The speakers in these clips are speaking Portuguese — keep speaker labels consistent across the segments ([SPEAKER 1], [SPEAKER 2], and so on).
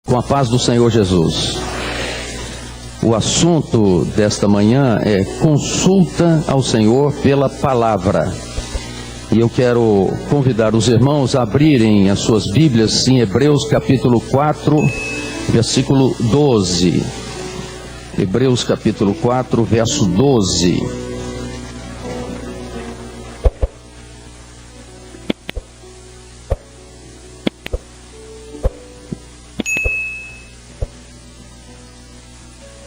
[SPEAKER 1] Com a paz do Senhor Jesus. O assunto desta manhã é consulta ao Senhor pela palavra. E eu quero convidar os irmãos a abrirem as suas Bíblias em Hebreus capítulo 4, versículo 12. Hebreus capítulo 4, verso 12.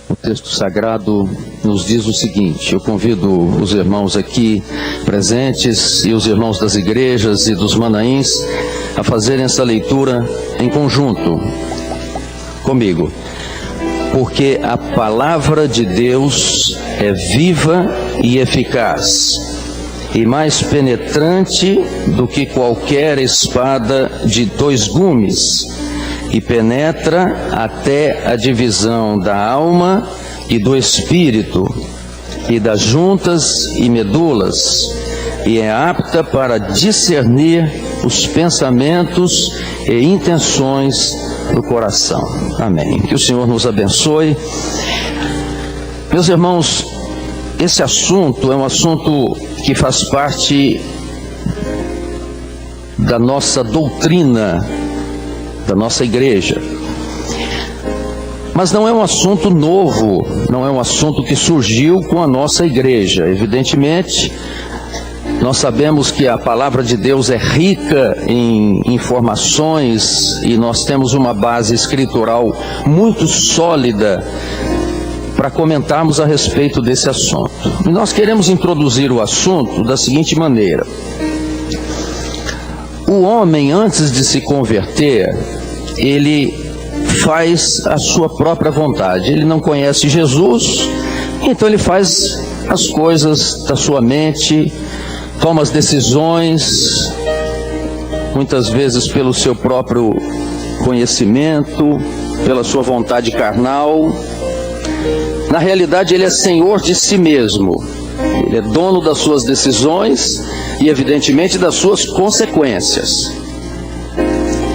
[SPEAKER 1] O texto sagrado nos diz o seguinte. Eu convido os irmãos aqui presentes e os irmãos das igrejas e dos Manaíns a fazerem essa leitura em conjunto comigo. Porque a palavra de Deus é viva e eficaz, e mais penetrante do que qualquer espada de 2 gumes, e penetra até a divisão da alma e do espírito, e das juntas e medulas, e é apta para discernir os pensamentos e intenções do coração. Amém. Que o Senhor nos abençoe. Meus irmãos, esse assunto é um assunto que faz parte da nossa doutrina, da nossa igreja. Mas não é um assunto novo, não é um assunto que surgiu com a nossa igreja. Evidentemente, nós sabemos que a palavra de Deus é rica em informações e nós temos uma base escritural muito sólida para comentarmos a respeito desse assunto. E nós queremos introduzir o assunto da seguinte maneira. O homem, antes de se converter, ele faz a sua própria vontade. Ele não conhece Jesus, então ele faz as coisas da sua mente, toma as decisões, muitas vezes pelo seu próprio conhecimento, pela sua vontade carnal. Na realidade, ele é senhor de si mesmo. Ele é dono das suas decisões e, evidentemente, das suas consequências.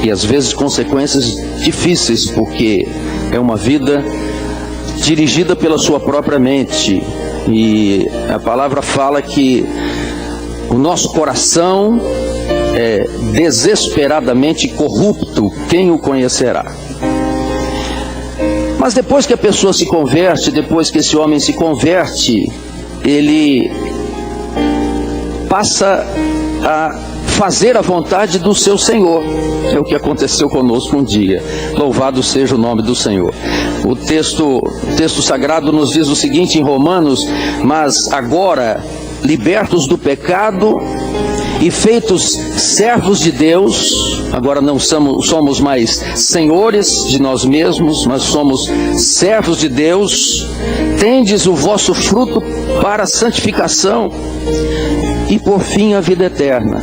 [SPEAKER 1] E às vezes consequências difíceis, porque é uma vida dirigida pela sua própria mente. E a palavra fala que o nosso coração é desesperadamente corrupto, quem o conhecerá? Mas depois que a pessoa se converte, depois que esse homem se converte, ele passa a fazer a vontade do seu Senhor. É o que aconteceu conosco um dia. Louvado seja o nome do Senhor. O texto sagrado nos diz o seguinte em Romanos: mas agora, libertos do pecado e feitos servos de Deus, agora não somos mais senhores de nós mesmos, mas somos servos de Deus, tendes o vosso fruto para a santificação e por fim a vida eterna.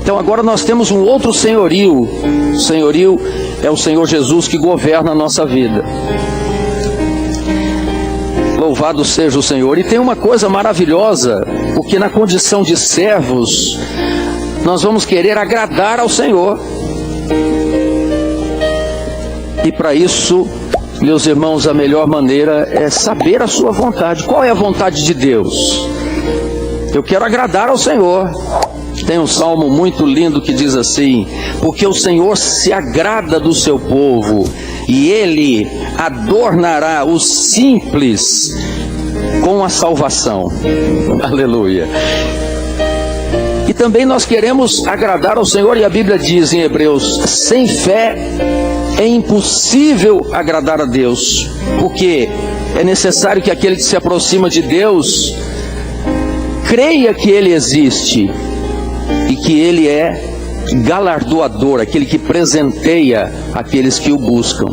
[SPEAKER 1] Então agora nós temos um outro senhorio. O senhorio é o Senhor Jesus que governa a nossa vida. Louvado seja o Senhor. E tem uma coisa maravilhosa, porque na condição de servos, nós vamos querer agradar ao Senhor. E para isso, meus irmãos, a melhor maneira é saber a sua vontade. Qual é a vontade de Deus? Eu quero agradar ao Senhor. Tem um salmo muito lindo que diz assim: porque o Senhor se agrada do seu povo, e Ele adornará os simples com a salvação. Aleluia. E também nós queremos agradar ao Senhor, e a Bíblia diz em Hebreus: sem fé é impossível agradar a Deus, porque é necessário que aquele que se aproxima de Deus creia que Ele existe e que Ele é galardoador, aquele que presenteia aqueles que o buscam.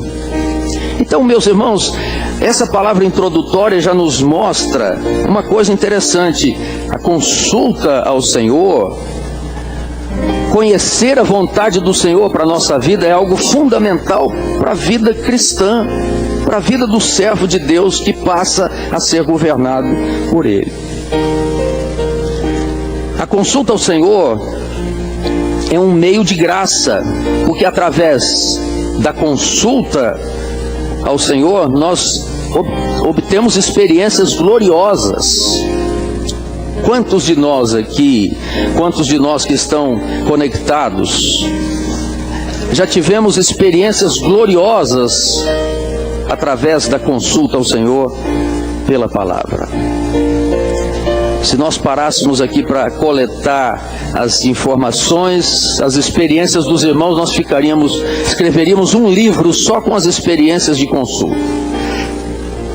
[SPEAKER 1] Então, meus irmãos, essa palavra introdutória já nos mostra uma coisa interessante. A consulta ao Senhor, conhecer a vontade do Senhor para a nossa vida é algo fundamental para a vida cristã, para a vida do servo de Deus que passa a ser governado por Ele. A consulta ao Senhor é um meio de graça, porque através da consulta ao Senhor, nós obtemos experiências gloriosas. Quantos de nós aqui, quantos de nós que estão conectados, já tivemos experiências gloriosas através da consulta ao Senhor pela palavra? Se nós parássemos aqui para coletar as informações, as experiências dos irmãos, nós escreveríamos um livro só com as experiências de consulta.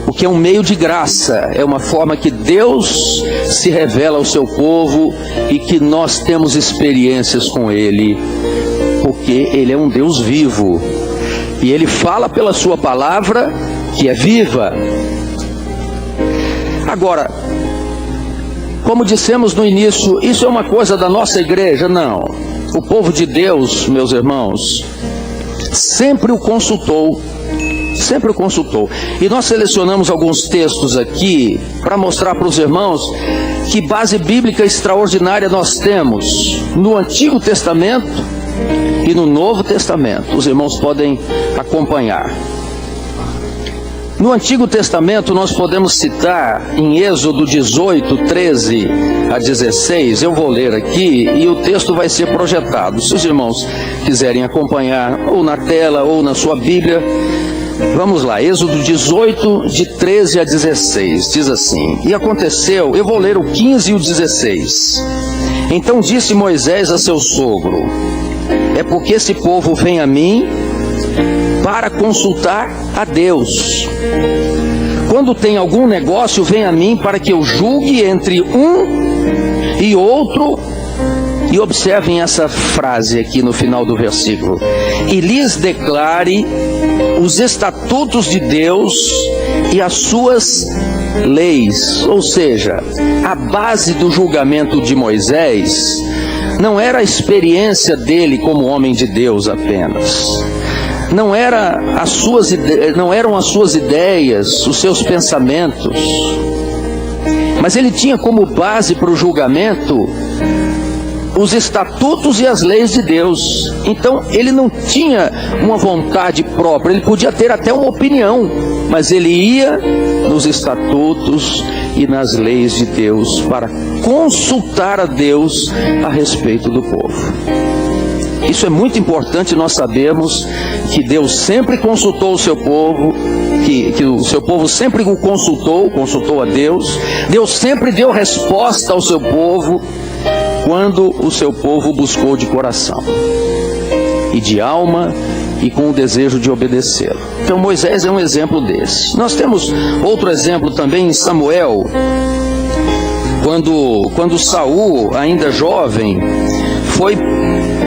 [SPEAKER 1] Porque é um meio de graça, é uma forma que Deus se revela ao seu povo e que nós temos experiências com Ele, porque Ele é um Deus vivo e Ele fala pela sua palavra, que é viva. Agora, como dissemos no início, isso é uma coisa da nossa igreja? Não. O povo de Deus, meus irmãos, sempre o consultou. Sempre o consultou. E nós selecionamos alguns textos aqui para mostrar para os irmãos que base bíblica extraordinária nós temos no Antigo Testamento e no Novo Testamento. Os irmãos podem acompanhar. No Antigo Testamento nós podemos citar em Êxodo 18, 13 a 16, eu vou ler aqui e o texto vai ser projetado. Se os irmãos quiserem acompanhar ou na tela ou na sua Bíblia, vamos lá, Êxodo 18, de 13 a 16, diz assim: E aconteceu, eu vou ler o 15 e o 16. Então disse Moisés a seu sogro: É porque esse povo vem a mim para consultar a Deus. Quando tem algum negócio, vem a mim para que eu julgue entre um e outro. E observem essa frase aqui no final do versículo: E lhes declare os estatutos de Deus e as suas leis. Ou seja, a base do julgamento de Moisés não era a experiência dele como homem de Deus apenas. Não eram as suas ideias, os seus pensamentos, mas ele tinha como base para o julgamento os estatutos e as leis de Deus. Então ele não tinha uma vontade própria, ele podia ter até uma opinião, mas ele ia nos estatutos e nas leis de Deus para consultar a Deus a respeito do povo. Isso é muito importante nós sabermos que Deus sempre consultou o seu povo, que o seu povo sempre o consultou a Deus. Deus sempre deu resposta ao seu povo quando o seu povo buscou de coração e de alma e com o desejo de obedecê-lo. Então Moisés é um exemplo desse. Nós temos outro exemplo também em Samuel, quando Saul, ainda jovem, foi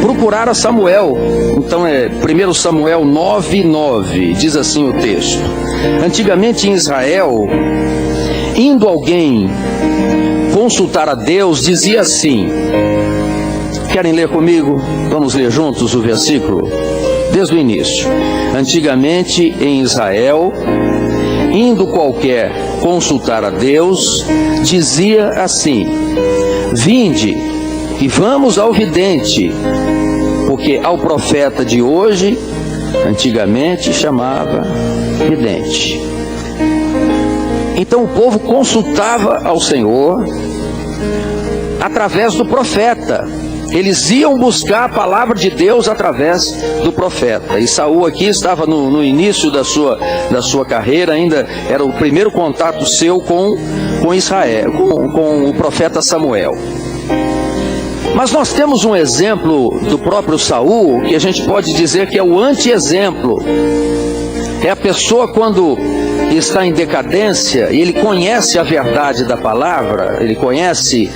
[SPEAKER 1] procurar a Samuel. Então é 1 Samuel 9:9, diz assim o texto: Antigamente em Israel, indo alguém consultar a Deus, dizia assim. Querem ler comigo? Vamos ler juntos o versículo desde o início. Antigamente em Israel, indo qualquer consultar a Deus, dizia assim: Vinde e vamos ao vidente, porque ao profeta de hoje, antigamente chamava vidente. Então o povo consultava ao Senhor através do profeta. Eles iam buscar a palavra de Deus através do profeta. E Saul aqui estava no início da sua carreira, ainda era o primeiro contato seu com Israel, com o profeta Samuel. Mas nós temos um exemplo do próprio Saul, que a gente pode dizer que é o anti-exemplo. É a pessoa quando está em decadência, e ele conhece a verdade da palavra, ele conhece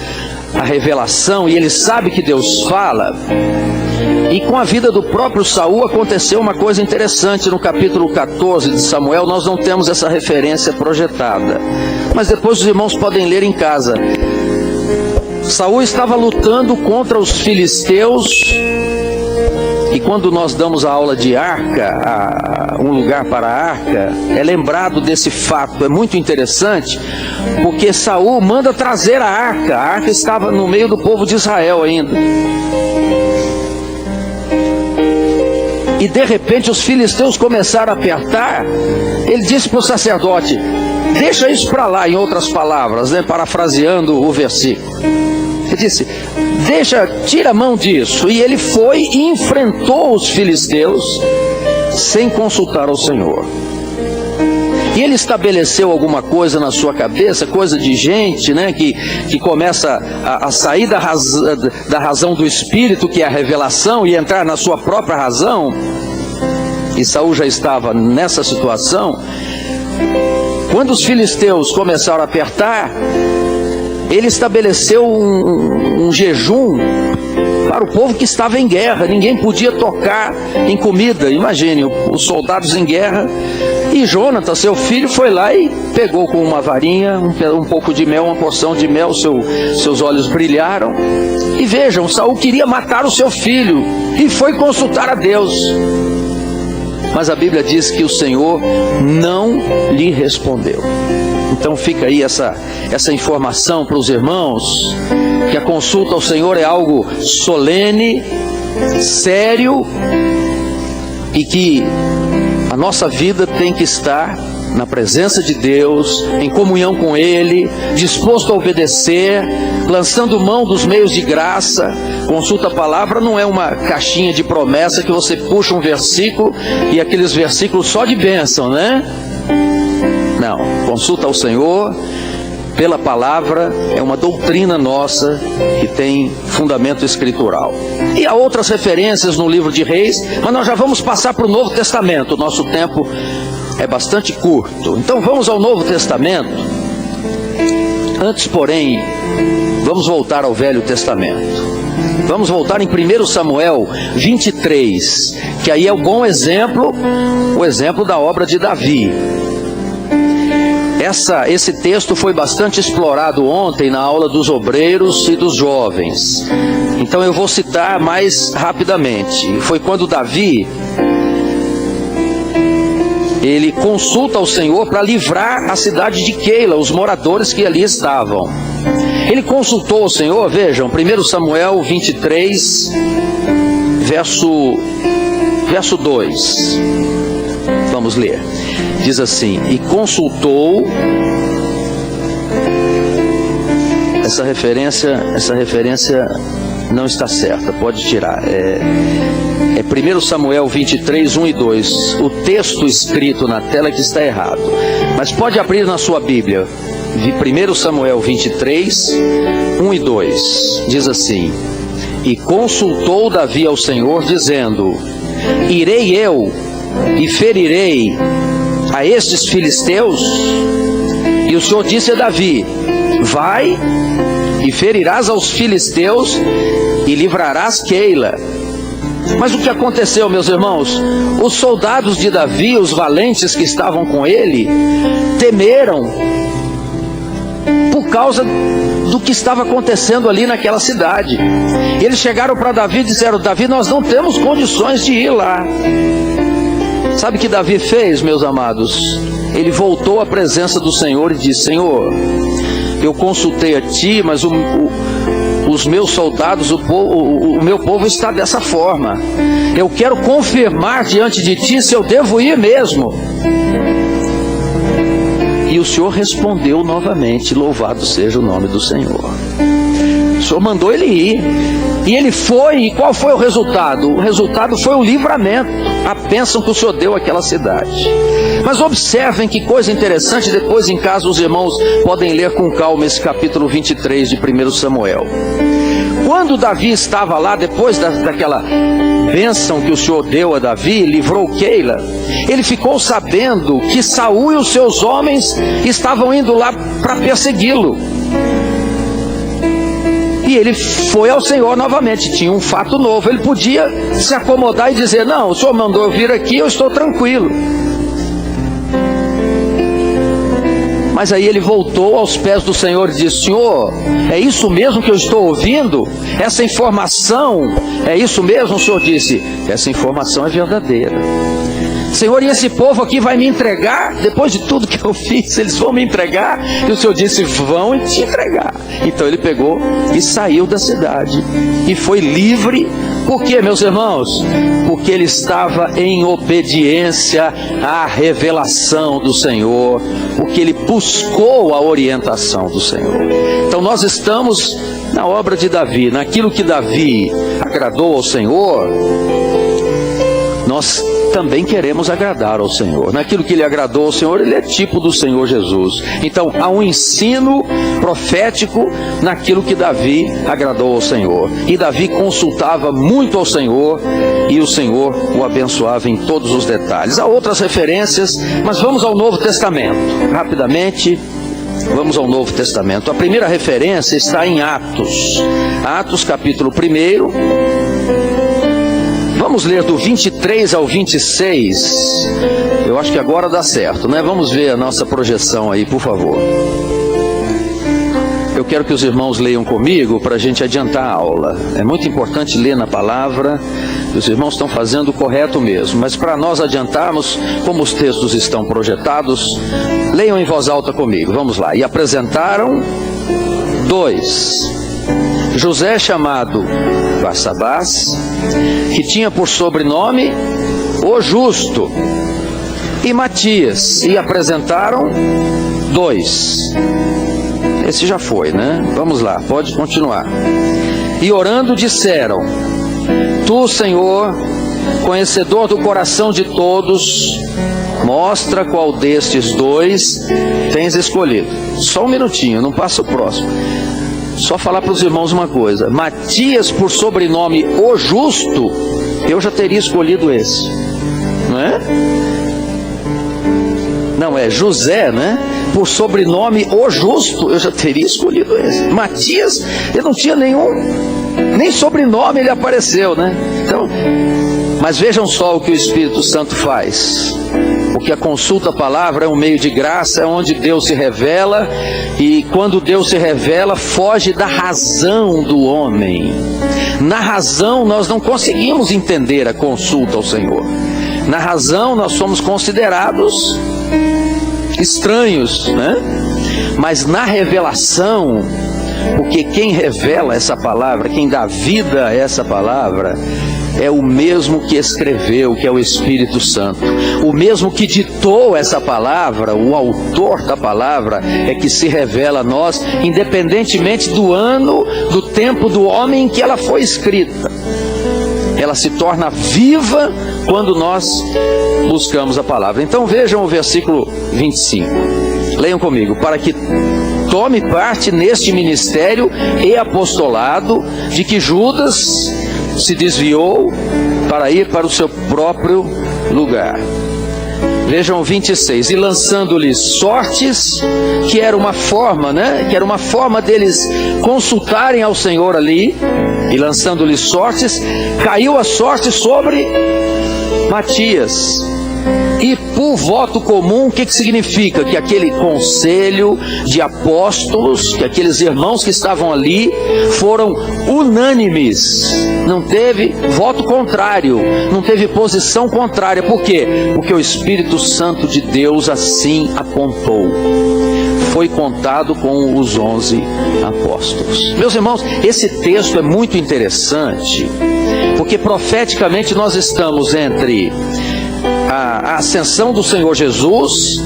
[SPEAKER 1] a revelação, e ele sabe que Deus fala. E com a vida do próprio Saul aconteceu uma coisa interessante. No capítulo 14 de Samuel, nós não temos essa referência projetada, mas depois os irmãos podem ler em casa. Saul estava lutando contra os filisteus, e quando nós damos a aula de arca, um lugar para a arca, é lembrado desse fato. É muito interessante, porque Saul manda trazer a arca estava no meio do povo de Israel ainda. e de repente os filisteus começaram a apertar. Ele disse para o sacerdote: deixa isso para lá, em outras palavras, né, parafraseando o versículo. Ele disse: tira a mão disso. E ele foi e enfrentou os filisteus sem consultar ao Senhor. E ele estabeleceu alguma coisa na sua cabeça, coisa de gente, né, que começa a sair da razão do Espírito, que é a revelação, e entrar na sua própria razão. E Saul já estava nessa situação. Quando os filisteus começaram a apertar, ele estabeleceu um jejum para o povo que estava em guerra. Ninguém podia tocar em comida. Imagine, os soldados em guerra. E Jonatas, seu filho, foi lá e pegou com uma varinha um pouco de mel, uma porção de mel. Seus olhos brilharam. E vejam, Saul queria matar o seu filho e foi consultar a Deus. Mas a Bíblia diz que o Senhor não lhe respondeu. Então fica aí essa informação para os irmãos, que a consulta ao Senhor é algo solene, sério, e que a nossa vida tem que estar na presença de Deus, em comunhão com Ele, disposto a obedecer, lançando mão dos meios de graça. Consulta a palavra não é uma caixinha de promessa que você puxa um versículo e aqueles versículos só de bênção, né? Não, consulta ao Senhor pela palavra é uma doutrina nossa que tem fundamento escritural. E há outras referências no livro de Reis, mas nós já vamos passar para o Novo Testamento. O nosso tempo é bastante curto. Então vamos ao Novo Testamento. Antes, porém, vamos voltar ao Velho Testamento. Vamos voltar em 1 Samuel 23, que aí é um bom exemplo, o exemplo da obra de Davi. Esse texto foi bastante explorado ontem na aula dos obreiros e dos jovens. Então eu vou citar mais rapidamente. Foi quando Davi, ele consulta ao Senhor para livrar a cidade de Keila, os moradores que ali estavam. Ele consultou o Senhor, vejam, 1 Samuel 23, verso 2. Vamos ler. Diz assim: e consultou. Essa referência não está certa, pode tirar. É 1 Samuel 23, 1 e 2. O texto escrito na tela que está errado. Mas pode abrir na sua Bíblia. 1 Samuel 23, 1 e 2. Diz assim: e consultou Davi ao Senhor, dizendo: irei eu e ferirei a estes filisteus? E o Senhor disse a Davi: vai e ferirás aos filisteus e livrarás Keila. Mas o que aconteceu, meus irmãos? Os soldados de Davi, os valentes que estavam com ele, temeram por causa do que estava acontecendo ali naquela cidade. E eles chegaram para Davi e disseram: Davi, nós não temos condições de ir lá. Sabe o que Davi fez, meus amados? Ele voltou à presença do Senhor e disse: Senhor, eu consultei a ti, mas os meus soldados, o meu povo está dessa forma. Eu quero confirmar diante de ti se eu devo ir mesmo. E o Senhor respondeu novamente: louvado seja o nome do Senhor. O Senhor mandou ele ir. E ele foi, e qual foi o resultado? O resultado foi o livramento, a bênção que o Senhor deu àquela cidade. Mas observem que coisa interessante, depois em casa os irmãos podem ler com calma esse capítulo 23 de 1 Samuel. Quando Davi estava lá, depois daquela bênção que o Senhor deu a Davi, livrou Keila, ele ficou sabendo que Saul e os seus homens estavam indo lá para persegui-lo. E ele foi ao Senhor novamente, tinha um fato novo. Ele podia se acomodar e dizer: não, o Senhor mandou eu vir aqui, eu estou tranquilo. Mas aí ele voltou aos pés do Senhor e disse: Senhor, é isso mesmo que eu estou ouvindo? Essa informação, é isso mesmo? O Senhor disse: essa informação é verdadeira. Senhor, e esse povo aqui vai me entregar? Depois de tudo que eu fiz, eles vão me entregar? E o Senhor disse, vão te entregar. Então ele pegou e saiu da cidade. E foi livre. Por quê, meus irmãos? Porque ele estava em obediência à revelação do Senhor. Porque ele buscou a orientação do Senhor. Então nós estamos na obra de Davi. Naquilo que Davi agradou ao Senhor, nós também queremos agradar ao Senhor. Naquilo que ele agradou ao Senhor, ele é tipo do Senhor Jesus. Então há um ensino profético naquilo que Davi agradou ao Senhor. E Davi consultava muito ao Senhor, e o Senhor o abençoava em todos os detalhes. Há outras referências, mas vamos ao Novo Testamento. Rapidamente, vamos ao Novo Testamento. A primeira referência está em Atos. Atos capítulo 1. Vamos ler do 23 ao 26. Eu acho que agora dá certo, né? Vamos ver a nossa projeção aí, por favor. Eu quero que os irmãos leiam comigo para a gente adiantar a aula. É muito importante ler na palavra. Os irmãos estão fazendo o correto mesmo. Mas para nós adiantarmos, como os textos estão projetados, leiam em voz alta comigo. Vamos lá. E apresentaram 2. José chamado Barsabás, que tinha por sobrenome o Justo, e Matias, e apresentaram 2. Esse já foi, né? Vamos lá, pode continuar. E orando disseram, Tu, Senhor, conhecedor do coração de todos, mostra qual destes 2 tens escolhido. Só um minutinho, não passa o próximo. Só falar para os irmãos uma coisa. Matias, por sobrenome o Justo, eu já teria escolhido esse. Não é? Não, é José, né? Por sobrenome o Justo, eu já teria escolhido esse. Matias, ele não tinha nem sobrenome ele apareceu, né? Então, mas vejam só o que o Espírito Santo faz. Porque a consulta à palavra é um meio de graça, é onde Deus se revela, e quando Deus se revela, foge da razão do homem. Na razão nós não conseguimos entender a consulta ao Senhor. Na razão nós somos considerados estranhos, né? Mas na revelação, porque quem revela essa palavra, quem dá vida a essa palavra, é o mesmo que escreveu, que é o Espírito Santo. O mesmo que ditou essa palavra, o autor da palavra, é que se revela a nós, independentemente do ano, do tempo do homem em que ela foi escrita. Ela se torna viva quando nós buscamos a palavra. Então vejam o versículo 25. Leiam comigo. Para que tome parte neste ministério e apostolado, de que Judas se desviou para ir para o seu próprio lugar. Vejam o 26. E lançando-lhes sortes, que era uma forma, né? Que era uma forma deles consultarem ao Senhor ali. E lançando-lhes sortes, caiu a sorte sobre Matias. E por voto comum, o que significa? Que aquele conselho de apóstolos, que aqueles irmãos que estavam ali, foram unânimes. Não teve voto contrário, não teve posição contrária. Por quê? Porque o Espírito Santo de Deus assim apontou. Foi contado com os 11 apóstolos. Meus irmãos, esse texto é muito interessante, porque profeticamente nós estamos entre a ascensão do Senhor Jesus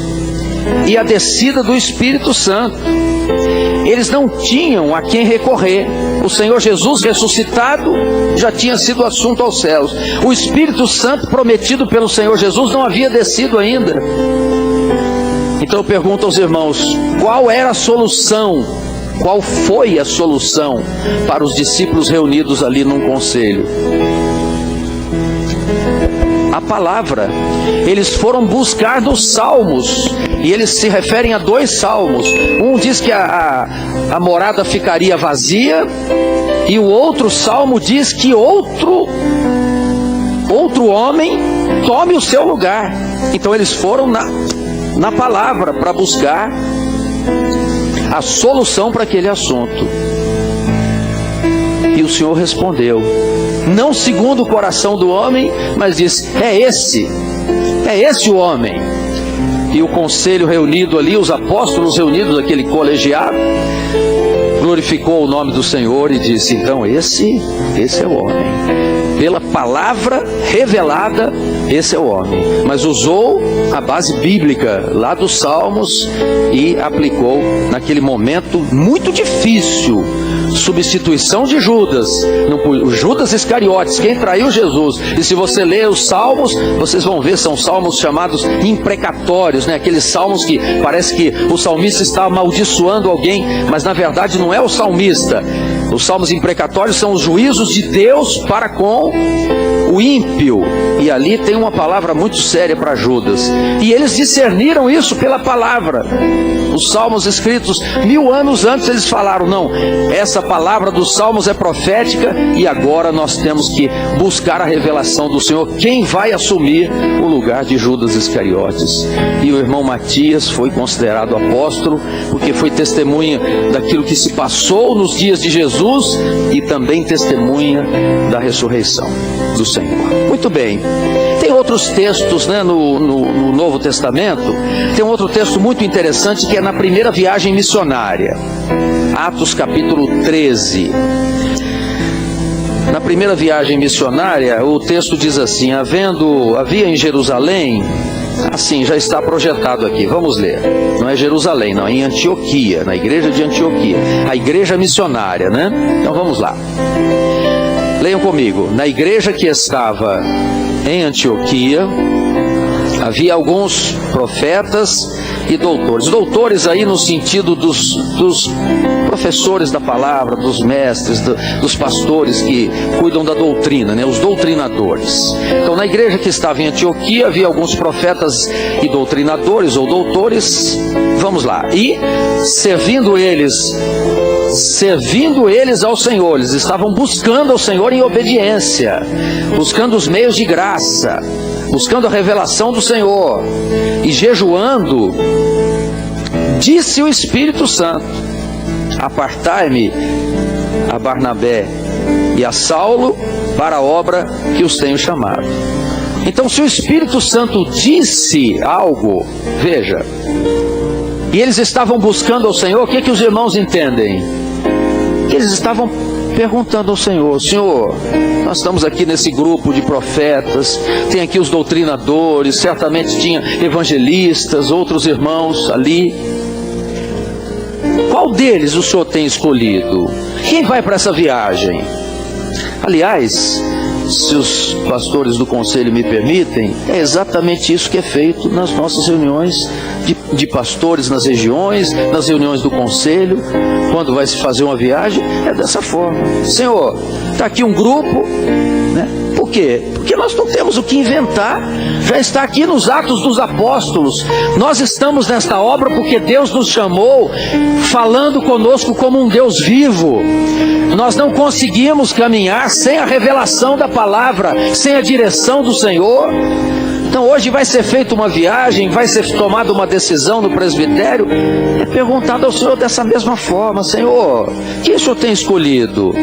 [SPEAKER 1] e a descida do Espírito Santo. Eles não tinham a quem recorrer. O Senhor Jesus ressuscitado já tinha sido assunto aos céus. O Espírito Santo prometido pelo Senhor Jesus não havia descido ainda. Então eu pergunto aos irmãos, qual era a solução? Qual foi a solução para os discípulos reunidos ali num conselho? A palavra. Eles foram buscar nos salmos, e eles se referem a 2 salmos. Um diz que a morada ficaria vazia, e o outro salmo diz que outro homem tome o seu lugar. Então eles foram na palavra para buscar a solução para aquele assunto. E o Senhor respondeu, não segundo o coração do homem, mas diz, é esse É esse o homem. E o conselho reunido ali, os apóstolos reunidos, aquele colegiado, glorificou o nome do Senhor e disse: então esse é o homem. Pela palavra revelada, esse é o homem. Mas usou a base bíblica lá dos Salmos e aplicou naquele momento muito difícil. Substituição de Judas, Judas Iscariotes, quem traiu Jesus. E se você ler os salmos, vocês vão ver, são salmos chamados imprecatórios, né? Aqueles salmos que parece que o salmista está amaldiçoando alguém, mas na verdade não é o salmista. Os salmos imprecatórios são os juízos de Deus para com o ímpio. E ali tem uma palavra muito séria para Judas. E eles discerniram isso pela palavra. Os salmos escritos 1000 anos antes, eles falaram: não, essa palavra dos salmos é profética e agora nós temos que buscar a revelação do Senhor. Quem vai assumir o lugar de Judas Iscariotes? E o irmão Matias foi considerado apóstolo, porque foi testemunha daquilo que se passou nos dias de Jesus e também testemunha da ressurreição do Senhor. Muito bem. Tem outros textos, né, no Novo Testamento. Tem um outro texto muito interessante que é na primeira viagem missionária. Atos capítulo 13. Na primeira viagem missionária, o texto diz assim: havia em Jerusalém, assim, já está projetado aqui, vamos ler. Não é Jerusalém, não, é em Antioquia, na igreja de Antioquia. A igreja missionária, né? Então vamos lá. Leiam comigo. Na igreja que estava em Antioquia, havia alguns profetas e doutores. Doutores aí no sentido dos professores da palavra, dos mestres, dos pastores que cuidam da doutrina, né? Os doutrinadores. Então, na igreja que estava em Antioquia, havia alguns profetas e doutrinadores ou doutores. Vamos lá. E servindo eles ao Senhor, eles estavam buscando ao Senhor em obediência, buscando os meios de graça, buscando a revelação do Senhor, e jejuando, disse o Espírito Santo: apartai-me a Barnabé e a Saulo para a obra que os tenho chamado. Então, se o Espírito Santo disse algo, veja, e eles estavam buscando ao Senhor, o que os irmãos entendem? Que eles estavam perguntando ao Senhor: Senhor, nós estamos aqui nesse grupo de profetas, tem aqui os doutrinadores, certamente tinha evangelistas, outros irmãos ali. Qual deles o Senhor tem escolhido? Quem vai para essa viagem? Aliás, se os pastores do conselho me permitem, é exatamente isso que é feito nas nossas reuniões de pastores nas regiões, nas reuniões do conselho. Quando vai se fazer uma viagem, é dessa forma: Senhor, está aqui um grupo, né? Por quê? Porque nós não temos o que inventar, já está aqui nos Atos dos Apóstolos. Nós estamos nesta obra porque Deus nos chamou, falando conosco como um Deus vivo. Nós não conseguimos caminhar sem a revelação da palavra, sem a direção do Senhor. Então hoje vai ser feita uma viagem, vai ser tomada uma decisão no presbitério, é perguntado ao Senhor dessa mesma forma: Senhor, quem o Senhor tem escolhido?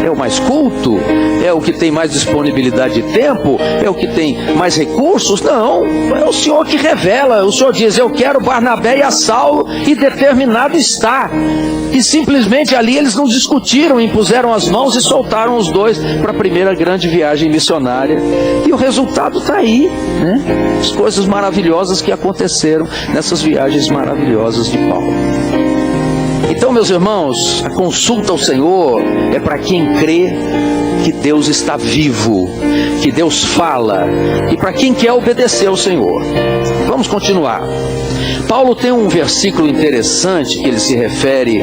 [SPEAKER 1] É o mais culto? É o que tem mais disponibilidade de tempo? É o que tem mais recursos? Não, é o Senhor que revela. O Senhor diz: eu quero Barnabé e a Saulo, e determinado está. E simplesmente ali eles não discutiram, impuseram as mãos e soltaram os dois para a primeira grande viagem missionária. E o resultado está aí, né? As coisas maravilhosas que aconteceram nessas viagens maravilhosas de Paulo. Então, meus irmãos, a consulta ao Senhor é para quem crê que Deus está vivo, que Deus fala, e para quem quer obedecer ao Senhor. Vamos continuar. Paulo tem um versículo interessante que ele se refere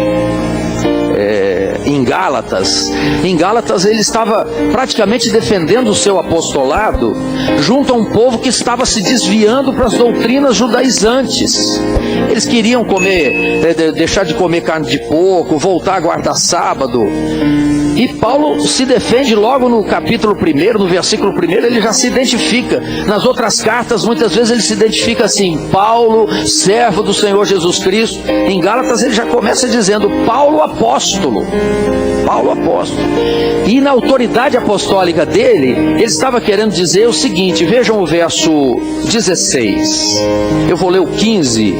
[SPEAKER 1] em Gálatas. Em Gálatas ele estava praticamente defendendo o seu apostolado junto a um povo que estava se desviando para as doutrinas judaizantes. Eles queriam comer, deixar de comer carne de porco, voltar a guardar sábado. E Paulo se defende logo no capítulo 1, no versículo 1, ele já se identifica. Nas outras cartas, muitas vezes ele se identifica assim: Paulo, servo do Senhor Jesus Cristo. Em Gálatas ele já começa dizendo: Paulo apóstolo. Paulo apóstolo. E na autoridade apostólica dele, ele estava querendo dizer o seguinte: vejam o verso 16. Eu vou ler o 15,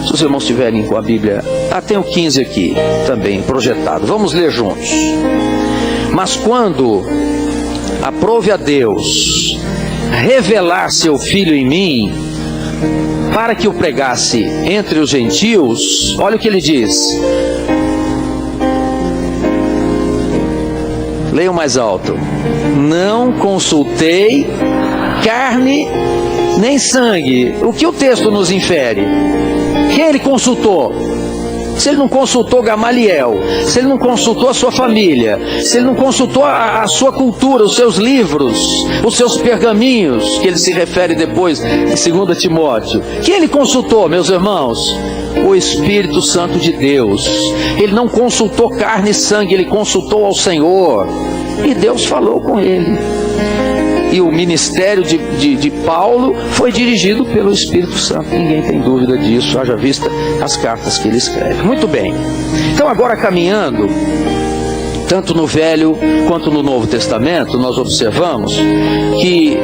[SPEAKER 1] se os irmãos estiverem com a Bíblia. Tem o 15 aqui também projetado. Vamos ler juntos. Mas quando aprove a Deus revelar seu Filho em mim, para que o pregasse entre os gentios, olha o que ele diz. Leiam mais alto. Não consultei carne nem sangue. O que o texto nos infere? Quem ele consultou? Se ele não consultou Gamaliel, se ele não consultou a sua família, se ele não consultou a sua cultura, os seus livros, os seus pergaminhos, que ele se refere depois em 2 Timóteo. Quem ele consultou, meus irmãos? O Espírito Santo de Deus. Ele não consultou carne e sangue, ele consultou ao Senhor. E Deus falou com ele. E o ministério de Paulo foi dirigido pelo Espírito Santo. Ninguém tem dúvida disso, haja vista as cartas que ele escreve. Muito bem. Então agora caminhando, tanto no Velho quanto no Novo Testamento, nós observamos que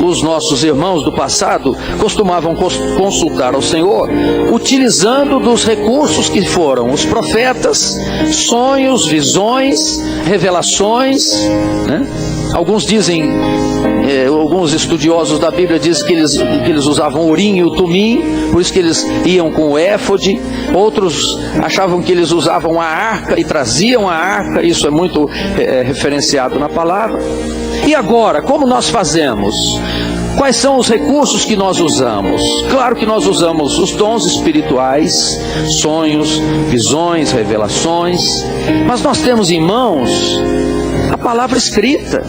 [SPEAKER 1] os nossos irmãos do passado costumavam consultar ao Senhor utilizando dos recursos que foram os profetas, sonhos, visões, revelações, né? Alguns dizem, alguns estudiosos da Bíblia dizem que eles usavam o urim e o tumim, por isso que eles iam com o éfode. Outros achavam que eles usavam a arca e traziam a arca, isso é muito referenciado na palavra. E agora, como nós fazemos? Quais são os recursos que nós usamos? Claro que nós usamos os dons espirituais, sonhos, visões, revelações, mas nós temos em mãos a palavra escrita.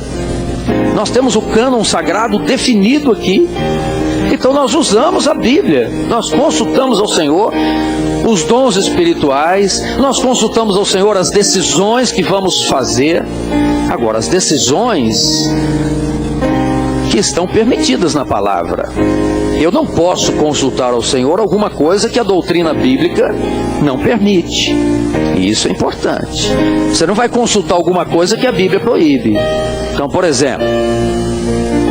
[SPEAKER 1] Nós temos o cânon sagrado definido aqui. Então nós usamos a Bíblia, nós consultamos ao Senhor os dons espirituais, nós consultamos ao Senhor as decisões que vamos fazer. Agora, as decisões que estão permitidas na palavra. Eu não posso consultar ao Senhor alguma coisa que a doutrina bíblica não permite. E isso é importante. Você não vai consultar alguma coisa que a Bíblia proíbe. Então, por exemplo,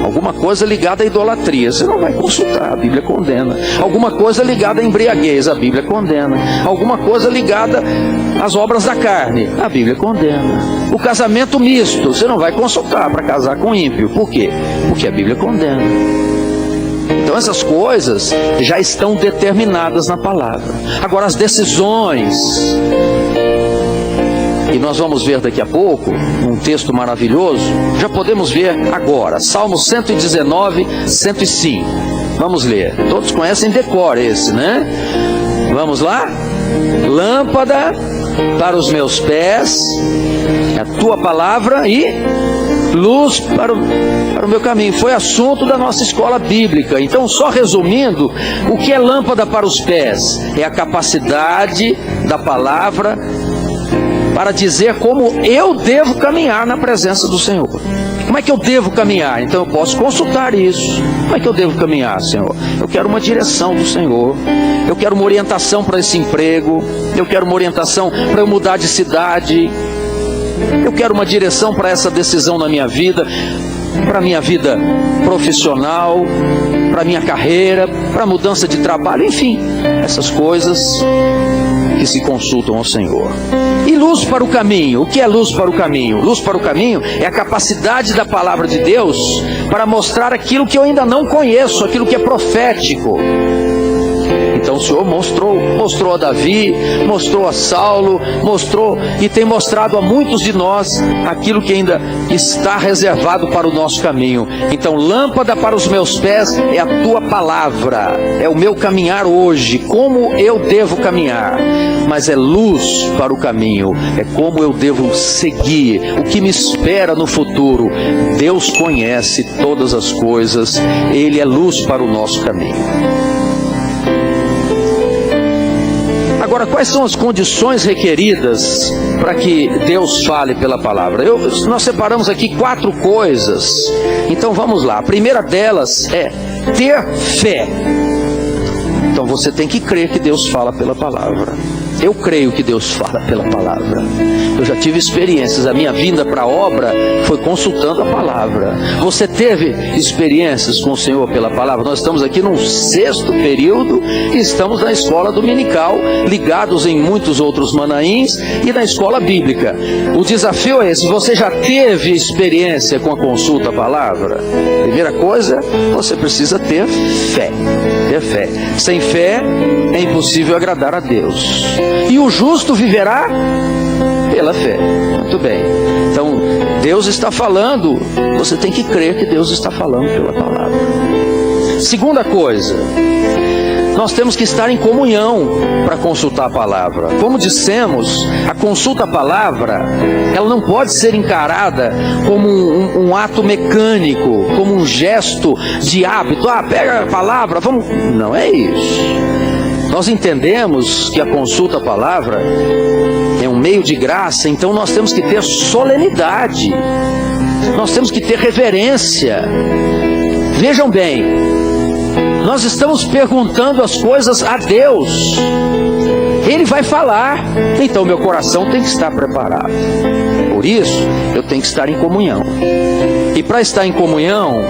[SPEAKER 1] alguma coisa ligada à idolatria, você não vai consultar, a Bíblia condena. Alguma coisa ligada à embriaguez, a Bíblia condena. Alguma coisa ligada às obras da carne, a Bíblia condena. O casamento misto, você não vai consultar para casar com ímpio. Por quê? Porque a Bíblia condena. Então essas coisas já estão determinadas na palavra. Agora as decisões, e nós vamos ver daqui a pouco, um texto maravilhoso, já podemos ver agora, Salmo 119, 105. Vamos ler, todos conhecem decor esse, né? Vamos lá? Lâmpada para os meus pés, a tua palavra, e luz para o meu caminho. Foi assunto da nossa escola bíblica. Então, só resumindo, o que é lâmpada para os pés? É a capacidade da palavra para dizer como eu devo caminhar na presença do Senhor. Como é que eu devo caminhar? Então eu posso consultar isso. Como é que eu devo caminhar, Senhor? Eu quero uma direção do Senhor. Eu quero uma orientação para esse emprego. Eu quero uma orientação para eu mudar de cidade. Eu quero uma direção para essa decisão na minha vida, para a minha vida profissional, para a minha carreira, para a mudança de trabalho, enfim, essas coisas que se consultam ao Senhor. E luz para o caminho. O que é luz para o caminho? Luz para o caminho é a capacidade da palavra de Deus para mostrar aquilo que eu ainda não conheço, aquilo que é profético. Então o Senhor mostrou a Davi, mostrou a Saulo, mostrou e tem mostrado a muitos de nós aquilo que ainda está reservado para o nosso caminho. Então, lâmpada para os meus pés é a tua palavra, é o meu caminhar hoje, como eu devo caminhar. Mas é luz para o caminho, é como eu devo seguir, o que me espera no futuro. Deus conhece todas as coisas, Ele é luz para o nosso caminho. Agora, quais são as condições requeridas para que Deus fale pela palavra? Nós separamos aqui 4 coisas. Então vamos lá. A primeira delas é ter fé. Então você tem que crer que Deus fala pela palavra. Eu creio que Deus fala pela palavra. Eu já tive experiências. A minha vinda para a obra foi consultando a palavra. Você teve experiências com o Senhor pela palavra? Nós estamos aqui no 6º período e estamos na escola dominical, ligados em muitos outros manaíns e na escola bíblica. O desafio é esse. Você já teve experiência com a consulta à palavra? Primeira coisa, você precisa ter fé. Ter fé. Sem fé é impossível agradar a Deus. E o justo viverá pela fé. Muito bem. Então, Deus está falando, você tem que crer que Deus está falando pela palavra. Segunda coisa, nós temos que estar em comunhão para consultar a palavra. Como dissemos, a consulta à palavra, ela não pode ser encarada como um ato mecânico, como um gesto de hábito. Pega a palavra, vamos... Não é isso. Nós entendemos que a consulta à palavra é um meio de graça, então nós temos que ter solenidade, nós temos que ter reverência. Vejam bem, nós estamos perguntando as coisas a Deus, Ele vai falar, então meu coração tem que estar preparado. Por isso, eu tenho que estar em comunhão. E para estar em comunhão,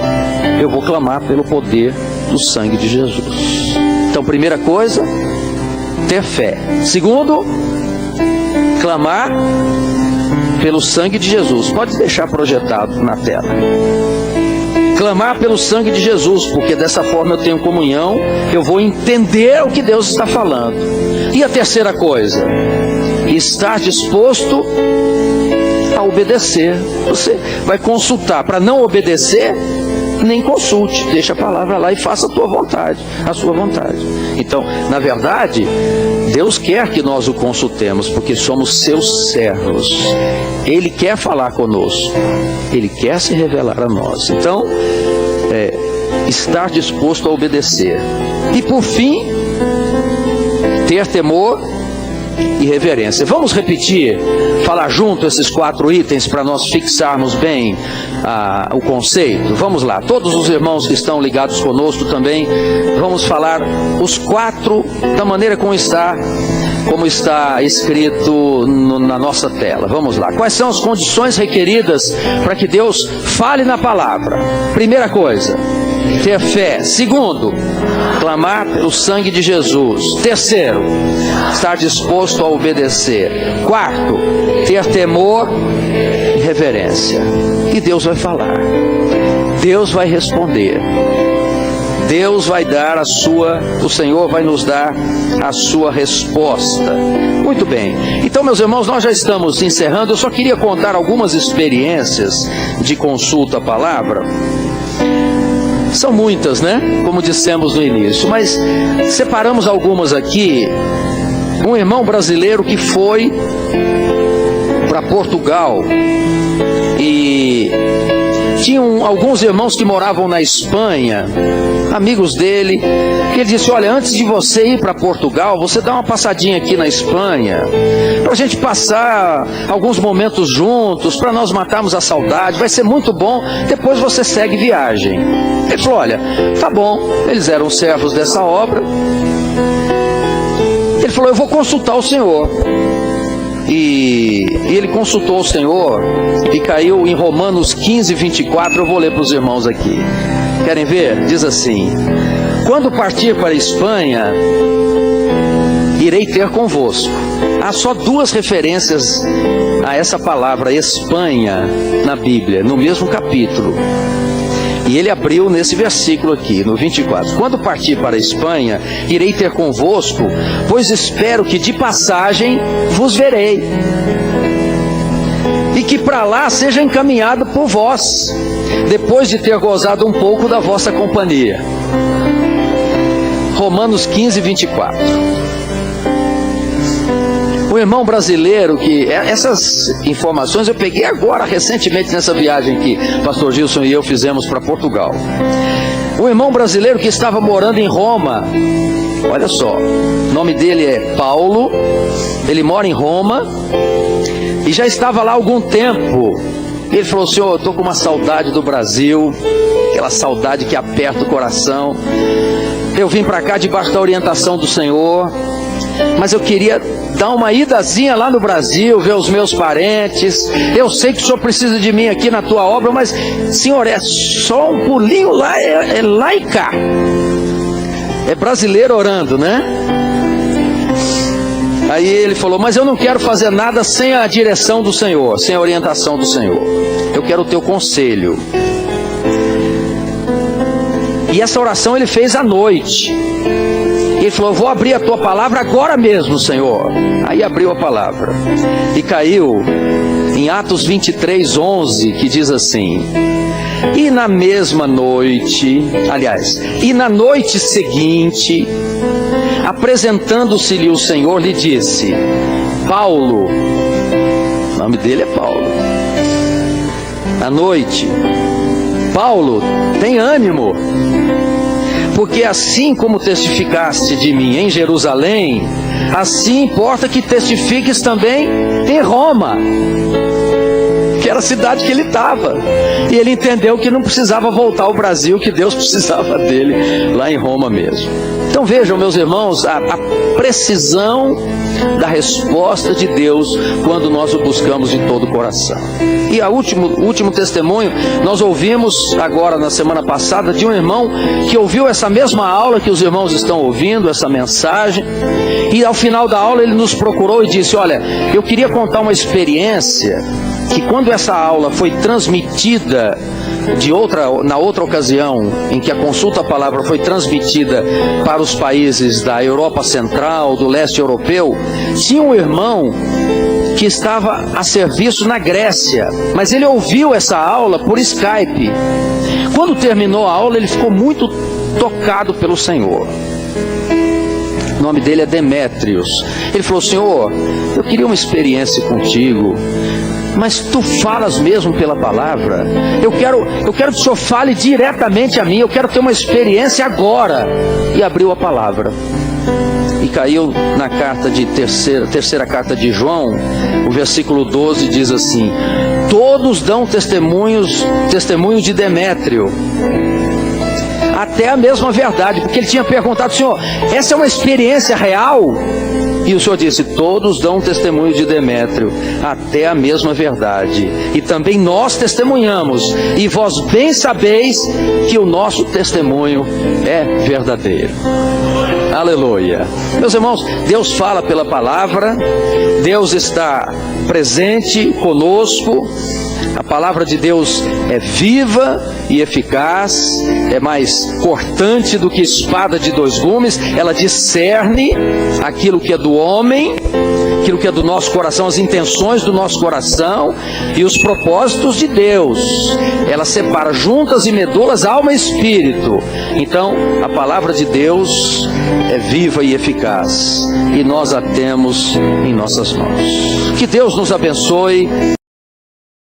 [SPEAKER 1] eu vou clamar pelo poder do sangue de Jesus. Então, primeira coisa, ter fé. Segundo, clamar pelo sangue de Jesus. Pode deixar projetado na tela. Clamar pelo sangue de Jesus, porque dessa forma eu tenho comunhão, eu vou entender o que Deus está falando. E a terceira coisa, estar disposto a obedecer. Você vai consultar para não obedecer, nem consulte, deixa a palavra lá e faça a tua vontade, a sua vontade. Então, na verdade, Deus quer que nós o consultemos, porque somos seus servos. Ele quer falar conosco, Ele quer se revelar a nós. Então, estar disposto a obedecer. E por fim, ter temor e reverência. Vamos repetir, falar junto esses 4 itens para nós fixarmos bem o conceito. Vamos lá, todos os irmãos que estão ligados conosco também, vamos falar os 4 da maneira como está escrito na nossa tela. Vamos lá. Quais são as condições requeridas para que Deus fale na palavra? Primeira coisa, ter fé. Segundo, clamar pelo sangue de Jesus. Terceiro, estar disposto a obedecer. Quarto, ter temor e reverência. E Deus vai falar. Deus vai responder. Deus vai dar o Senhor vai nos dar a sua resposta. Muito bem. Então, meus irmãos, nós já estamos encerrando. Eu só queria contar algumas experiências de consulta à palavra. São muitas, né? Como dissemos no início, mas separamos algumas aqui. Um irmão brasileiro que foi para Portugal e tinham alguns irmãos que moravam na Espanha, amigos dele, que ele disse: olha, antes de você ir para Portugal, você dá uma passadinha aqui na Espanha, para a gente passar alguns momentos juntos, para nós matarmos a saudade, vai ser muito bom, depois você segue viagem. Ele falou: olha, tá bom. Eles eram servos dessa obra. Ele falou: eu vou consultar o Senhor. E ele consultou o Senhor e caiu em Romanos 15, 24. Eu vou ler para os irmãos aqui. Querem ver? Diz assim: quando partir para a Espanha, irei ter convosco. Há só 2 referências a essa palavra Espanha na Bíblia, no mesmo capítulo. E ele abriu nesse versículo aqui, no 24. Quando partir para a Espanha, irei ter convosco, pois espero que de passagem vos verei, e que para lá seja encaminhado por vós, depois de ter gozado um pouco da vossa companhia. Romanos 15, 24. O irmão brasileiro que... Essas informações eu peguei agora, recentemente, nessa viagem que Pastor Gilson e eu fizemos para Portugal. Um irmão brasileiro que estava morando em Roma. Olha só, o nome dele é Paulo, ele mora em Roma e já estava lá há algum tempo. Ele falou: Senhor, eu estou com uma saudade do Brasil, aquela saudade que aperta o coração. Eu vim para cá debaixo da orientação do Senhor, mas eu queria dar uma idazinha lá no Brasil, ver os meus parentes. Eu sei que o Senhor precisa de mim aqui na tua obra, mas, Senhor, é só um pulinho lá, é lá e cá. É brasileiro orando, né? Aí ele falou: mas eu não quero fazer nada sem a direção do Senhor, sem a orientação do Senhor. Eu quero o teu conselho. E essa oração ele fez à noite. Ele falou: eu vou abrir a tua palavra agora mesmo, Senhor. Aí abriu a palavra e caiu em Atos 23:11, que diz assim: e na mesma noite, e na noite seguinte, apresentando-se-lhe o Senhor, lhe disse: Paulo, o nome dele é Paulo, à noite, Paulo, tem ânimo, porque assim como testificaste de mim em Jerusalém, assim importa que testifiques também em Roma, que era a cidade que ele estava. E ele entendeu que não precisava voltar ao Brasil, que Deus precisava dele lá em Roma mesmo. Então vejam, meus irmãos, a precisão da resposta de Deus quando nós o buscamos de todo o coração. E o último testemunho, nós ouvimos agora na semana passada de um irmão que ouviu essa mesma aula que os irmãos estão ouvindo, essa mensagem, e ao final da aula ele nos procurou e disse: olha, eu queria contar uma experiência que quando essa aula foi transmitida na outra ocasião em que a consulta à palavra foi transmitida para os países da Europa Central, do leste europeu, tinha um irmão que estava a serviço na Grécia, mas ele ouviu essa aula por Skype. Quando terminou a aula, ele ficou muito tocado pelo Senhor. O nome dele é Demétrios. Ele falou: Senhor, eu queria uma experiência contigo, mas tu falas mesmo pela palavra. Eu quero que o Senhor fale diretamente a mim. Eu quero ter uma experiência agora. E abriu a palavra e caiu na terceira carta de João. O versículo 12 diz assim: todos dão testemunho de Demétrio, até a mesma verdade. Porque ele tinha perguntado: Senhor, essa é uma experiência real? E o Senhor disse: todos dão testemunho de Demétrio, até a mesma verdade. E também nós testemunhamos, e vós bem sabeis que o nosso testemunho é verdadeiro. Aleluia. Meus irmãos, Deus fala pela palavra, Deus está presente conosco. A palavra de Deus é viva e eficaz, é mais cortante do que espada de dois gumes. Ela discerne aquilo que é do homem, aquilo que é do nosso coração, as intenções do nosso coração e os propósitos de Deus. Ela separa juntas e medulas, alma e espírito. Então, a palavra de Deus é viva e eficaz, e nós a temos em nossas mãos. Que Deus nos abençoe.